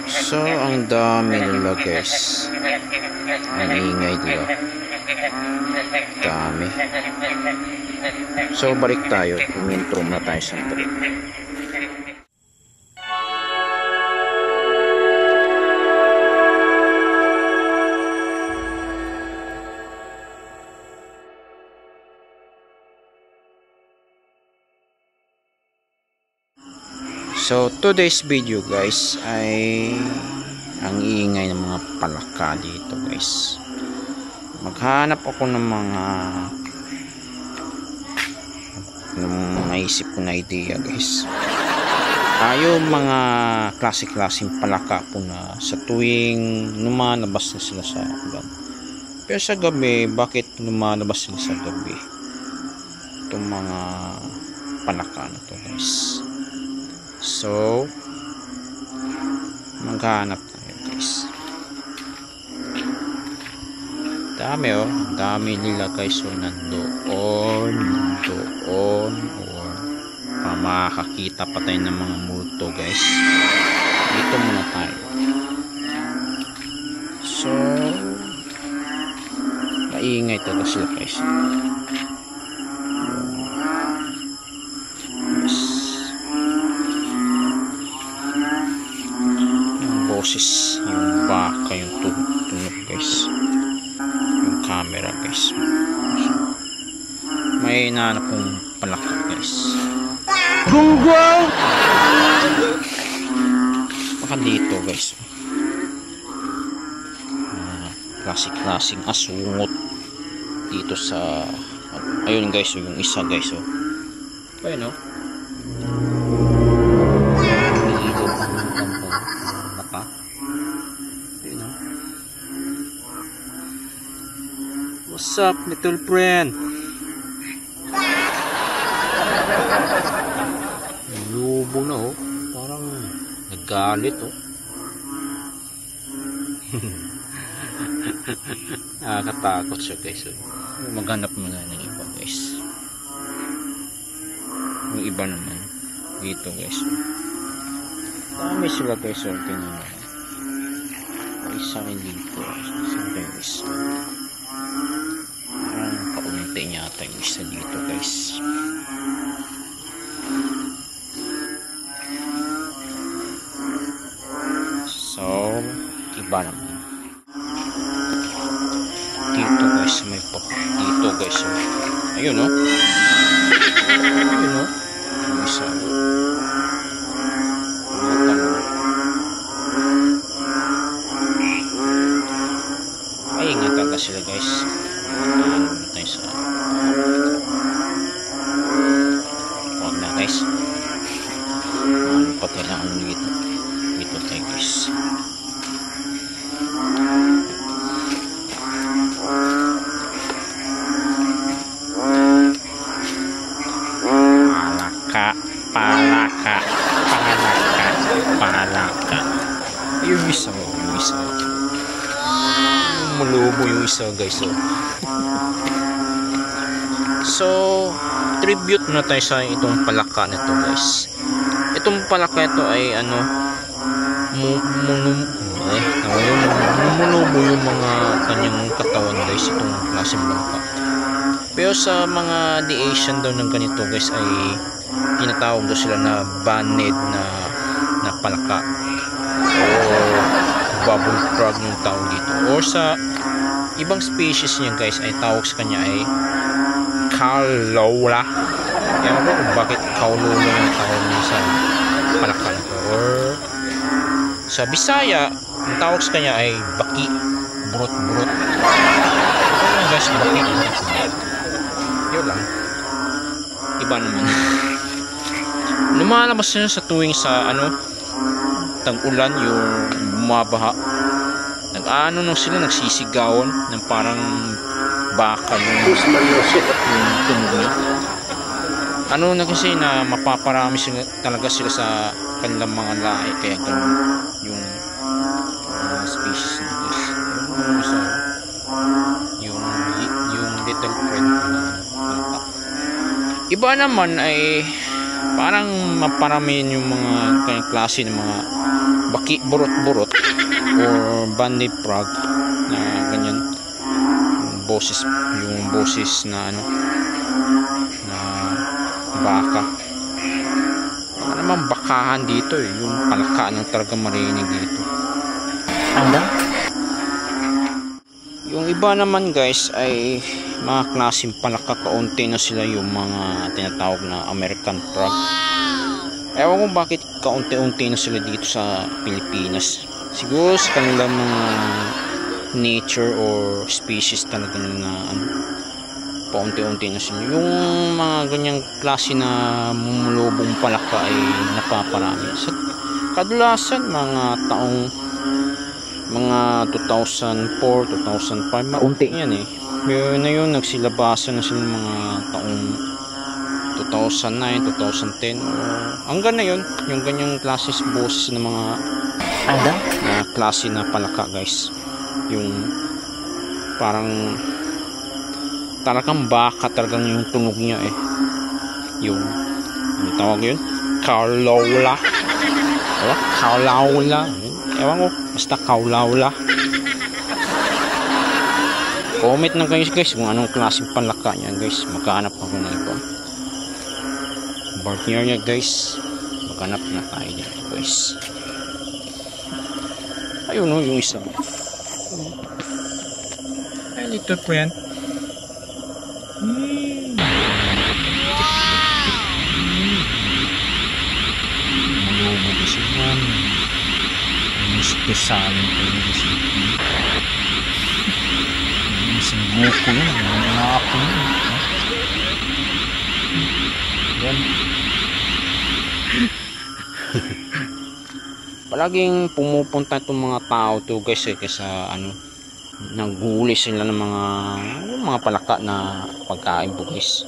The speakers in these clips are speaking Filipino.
So, ang dami nila guys. Ang ingay nila. Dami. So, balik tayo. Umintro na tayo sa trip. So, today's video guys ay ang iingay ng mga palaka dito guys. Maghanap ako ng mga naisip ko na idea guys. Yung mga klase-klaseng palaka po na sa tuwing lumalabas na sila sa ulan. Pero sa gabi, bakit lumalabas sila sa gabi? Itong mga palaka na to guys. So, maghanap tayo guys. Dami dami nila guys. So, nandoon or makakakita pa tayo ng mga multo guys. Dito muna tayo. So, maingay talaga sila guys. Boses yung baka, yung tunog guys, yung camera guys. May nahanap kong palaka guys. Gunggong! Baka dito guys. Klasik-klasing asungot dito sa ayun guys, yung isa guys. Ayun What's up, little friend? Lubo na parang nagalit Nakakatakot siya guys. Maghanap muna ng iba guys. Yung iba naman dito guys. Dami sila guys. Tingnan mo. Isa rin dito. Isa guys. Kaunti niya ata yung isa dito guys. So, iba naman. Dito guys, may pa. Dito guys. Ayun ayun yung isa. Ay, ingat talaga sila guys. Huwag na guys. Patay na ang dito tayo guys. Palaka. Yung isa mulubo yung isa guys. So, tribute na tayo sa itong palaka nito guys. Itong palaka ito ay mulubo yung mga kanyang katawan guys, itong klaseng palaka. Pero sa mga Asian daw ng ganito guys ay tinatawag daw sila na banned na palaka o bubble frog yung tawag dito. Or sa ibang species niya guys ay tawag sa kanya ay Kaulula. Ewan ko kung bakit Kaulula yung tawag niya sa palaka na to. Or sa Bisaya ang tawag sa kanya ay baki, burot. Ano guys, baki. Yun lang. Iba naman. Lumalabas na sa tuwing sa tag-ulan, yung bumabaha. Nag-ano nung sila, nagsisigawan ng parang baka yung tunog niya. ano na kasi na mapaparami sila, talaga sila sa kanilang mga lahi, kaya ganun yung species na guys. So, yung little friend palaka. Iba naman ay parang maparamihin yung mga kanyang klase ng mga baki, burot-burot or banded frog na ganyan, yung boses na ano na baka. Wala naman bakahan dito eh, yung palaka ng talaga marinig dito. Yung iba naman guys ay mga klaseng palaka, kaunti na sila yung mga tinatawag na American frog. Ewan ko bakit kaunti-unti na sila dito sa Pilipinas. Siguro sa kanilang mga nature or species talaga na ano, paunti-unti na sila. Yung mga ganyang klase na mumulubong palaka ay napaparami. Sa kadalasan mga taong mga 2004, 2005, maunti yan eh. Yun na yun, nagsilabasan na sila mga taong 2009, 2010 hanggang na yun, yung ganyang klases boses ng mga klase na palaka guys, yung parang talagang baka, talagang yung tunog niya eh, yung ano tawag yun, kaulawla, ewan ko, basta kaulawla. Comment na kayo guys kung anong klaseng palaka niya guys, magkahanap ako na ito. Partner niya guys, maghanap na tayo dito guys. Ayun o, yung isa. Ay, little friend. Malubo kasi yan. Yung spesalin ko yung kasi. Isang buko yun, mga ako yun. Yan. Palaging pumupunta itong mga tao to guys eh, kasi ano, naghuli sila ng mga palaka na pagkain po guys.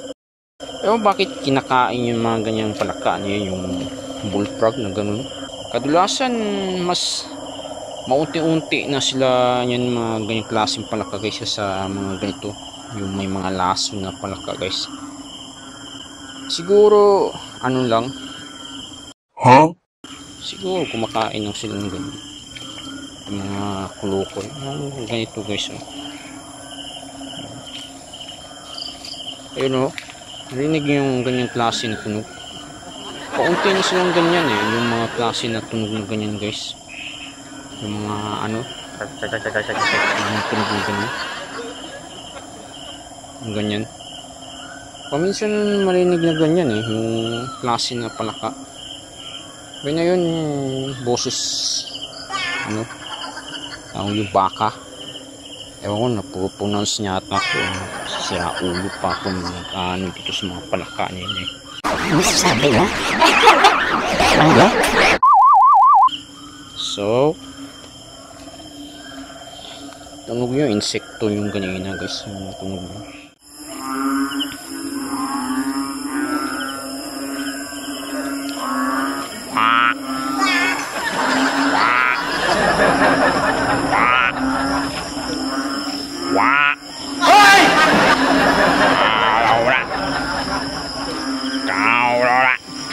Ewan bakit kinakain yung mga ganyang palaka niya, yung bullfrog na ganun. Kadalasan mas maunti-unti na sila yan, mga ganyang klaseng palaka guys, sa mga ganito, yung may mga laso na palaka guys. Siguro ano lang, siguro kumakain lang sila ng ganyan, yung mga kulukol, ganito guys. Ayun o, narinig yung ganyang klase na tunog. Paunti na silang ganyan eh, yung mga klase na tunog na ganyan guys, yung mga ano, yung tunog na ganyan, yung ganyan. Paminsan marinig na ganyan eh, yung klase na palaka. Kaya na yun, boses ano, yung baka. Ewan ko, napupronounce niya ata ko, siya ulo pa kung ano dito sa mga palaka niya eh. Sabi mo? So, tunog yung insekto yung ganyan guys, yung tunog mo.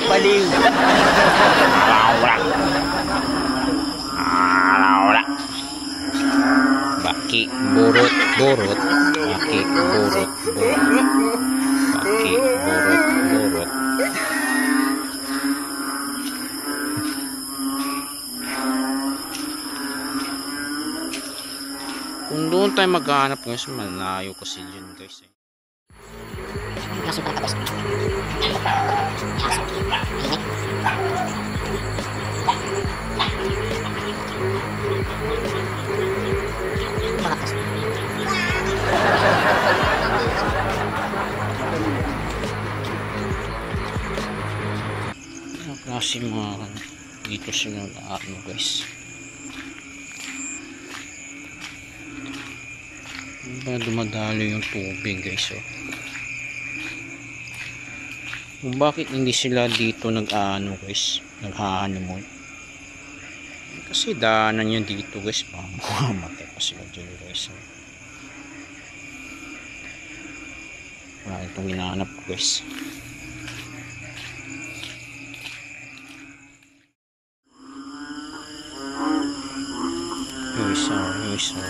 Baliw. Baki, burot, burot. Baki, burot, burot. Baki, burot, burot. Kung doon tayo maghanap guys, malayo kasi yun guys eh. Kasi mga dito sila ano guys, dumadalo yung tubig guys oh. kung bakit hindi sila dito nag-ano guys, nag-honeymoon. Kasi daanan yun dito guys, mamamatay pa sila dyan guys. Wala itong hinahanap guys. Yung isa.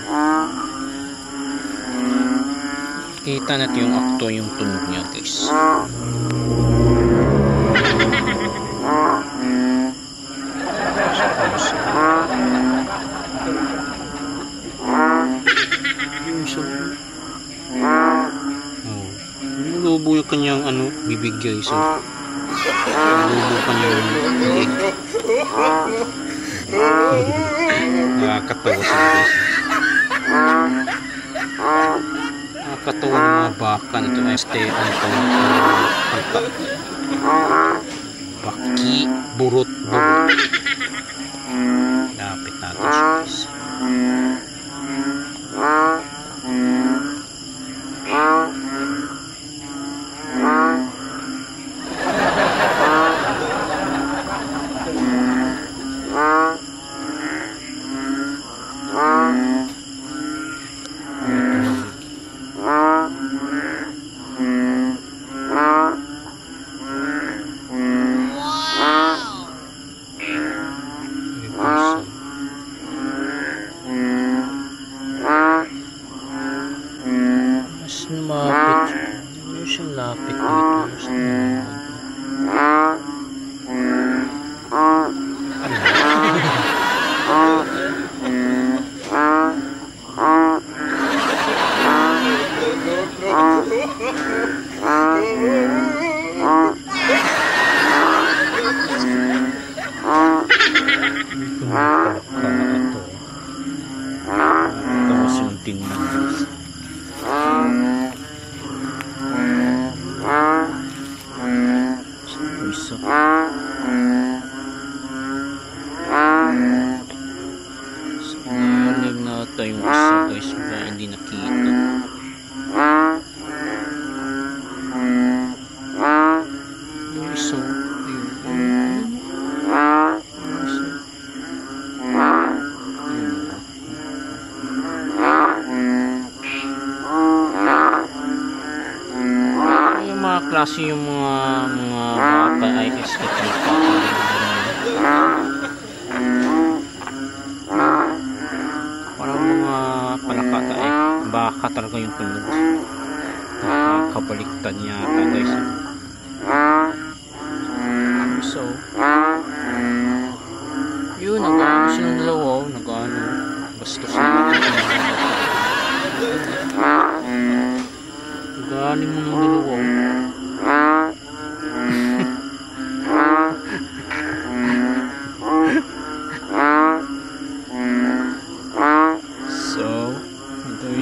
Kita natin yung akto, yung tunog niya guys. Lubo yung kanyang bibig guys. Lubo kanyang bibig. Nakakatawa siya guys. Nakakatawa ng mga baka nito. Baki, burot. Lapit natin siya guys. Lapit dito. Lalim na ata yung isa guys, baka hindi nakita. Yung isa, yung mga klase yung mga baka ay escape pa. Parang mga palakata baka talaga yung tunog. Nakakabaliktad niya ata guys. So yun, nag-ano silang dalawa, nag-ano bastos na galing mo ng dalawa.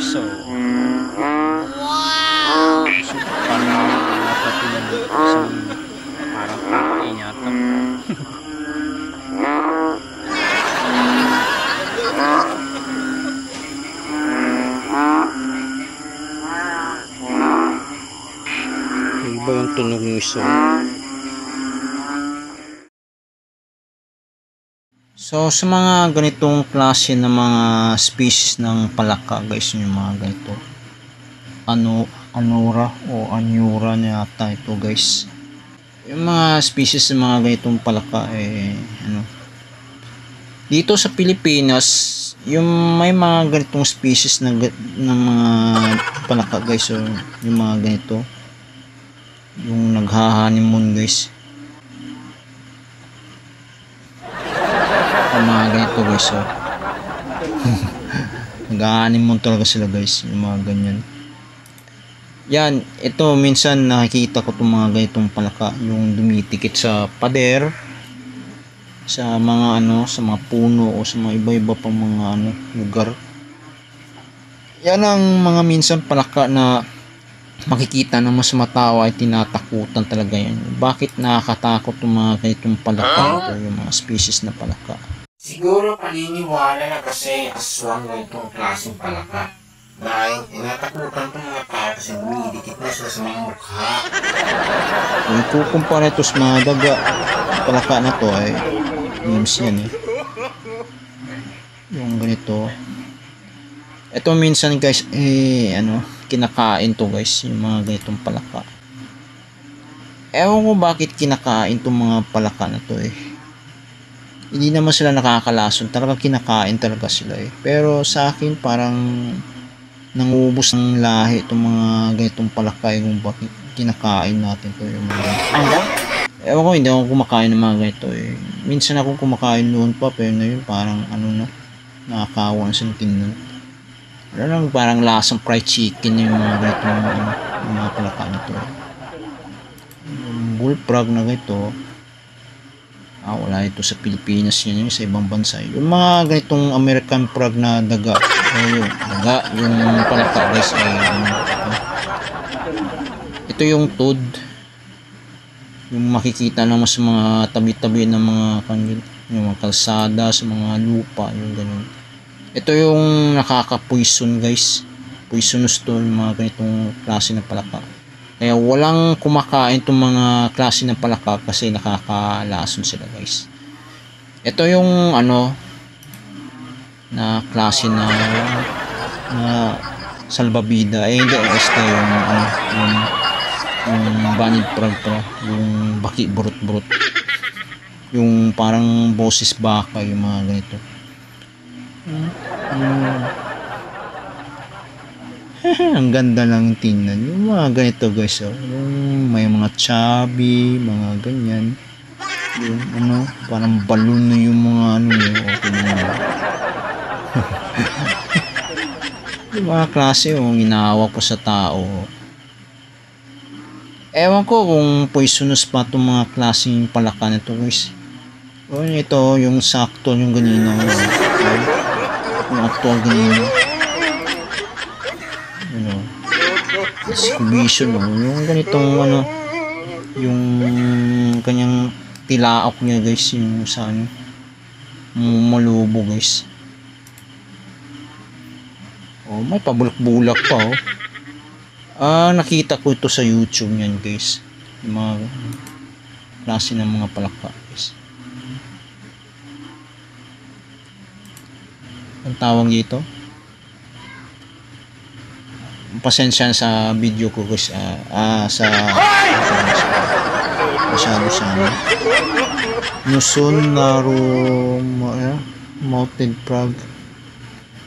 So, wow! So, parang nakapatunan isang parang kain yata. Iba yung tunog ng isa. So sa mga ganitong klase ng mga species ng palaka guys, yung mga ganito anura o anyura na yata ito guys, yung mga species ng mga ganitong palaka dito sa Pilipinas, yung may mga ganitong species ng mga palaka guys, so yung mga ganito yung nagha-honeymoon guys, mga ganito guys. So nag-honeymoon talaga sila guys, yung mga ganyan. Yan, ito minsan nakikita ko itong mga ganitong palaka, yung dumitikit sa pader, sa mga sa mga puno o sa mga iba-iba pang mga lugar. Yan ang mga minsan palaka na makikita na mas matawa ay tinatakutan talaga yan. Bakit nakakatakot yung mga ganitong palaka o yung mga species na palaka? Siguro paniniwala na kasi aswang na itong klaseng palaka. Nay, inatakutan itong mga tao kasi dumidikit na sila sa mga mukha. Kung ikukumpara ito sa mga daga, palaka na to ay memes yan eh. Yung ganito. Ito minsan guys, kinakain to guys, yung mga ganitong palaka. Ewan ko bakit kinakain tong mga palaka na to eh. Hindi naman sila nakakalason, talaga kinakain talaga sila eh. Pero sa akin parang nangubos ng lahi itong mga ganitong palaka kung bakit kinakain natin to yung mga Ano? ewan ko, hindi ako kumakain ng mga ganito eh. Minsan ako kumakain noon pa, pero ngayon parang nakakawa ang sintin nun. Lang, parang lasang fried chicken yung mga ganitong yung mga palaka nito eh. Yung bullfrog na ganito, wala ito sa Pilipinas, yun yung sa ibang bansa. Yung mga ganitong American frog na daga, yung palaka guys ay ito yung toad, yung makikita naman sa mga tabi-tabi ng mga yung mga kalsada, sa mga lupa, yung ganun. Ito yung nakaka-poison guys, poisonous to yung mga ganitong klase ng palaka. Kaya walang kumakain itong mga klase ng palaka kasi nakakalason sila guys. Ito yung na klase na salbabida hindi esta yung banid frog pa, yung baki burot-burot, yung parang boses baka, yung mga ganito. Ang ganda lang tingnan yung mga ganito guys yung may mga chubby, mga ganyan, yung parang balloon na yung mga yung mga klase yung inahawak pa sa tao. Ewan ko kung poisonous pa itong mga klaseng palaka nito guys. Ito yung sakto yung ganina, yung actual ganina, exhibition yung ganitong yung kanyang tilaok niya guys, yung sa malubo guys. May pabulak-bulak pa nakita ko ito sa YouTube niyan guys, yung mga klase ng mga palaka guys. Ang tawag dito, pasensya sa video ko guys, masyado sa Luzon, mountain frog.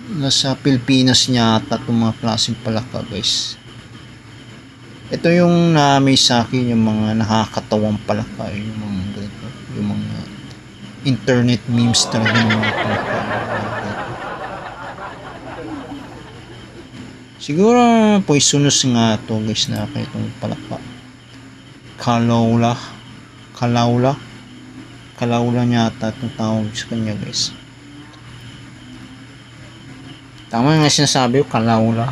Nasa Pilipinas niya ata itong mga klaseng palaka guys. Ito yung may sa akin, yung mga nakakatawang palaka, yung mga ganito, yung mga internet memes talaga ng mga palaka. Siguro poisonous nga to guys na itong palaka. Kalawla niya ata itong tawag sa kanya guys. Tama nga sinasabi ko, kalawla,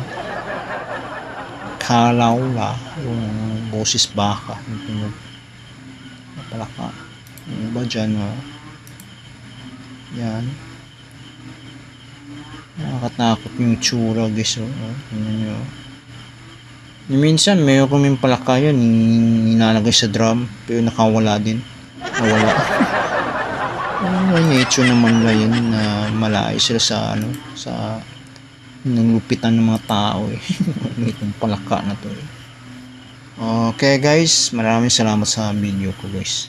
yung boses baka, yung palaka. Yung iba dyan yan, nakakatakot yung tsura guys. Minsan mayroon kaming palaka yan nilalagay sa drum pero nawala may itsura naman lang yun na malayo sila sa sa nanglupitan ng mga tao itong palaka na to Okay guys, maraming salamat sa video ko guys.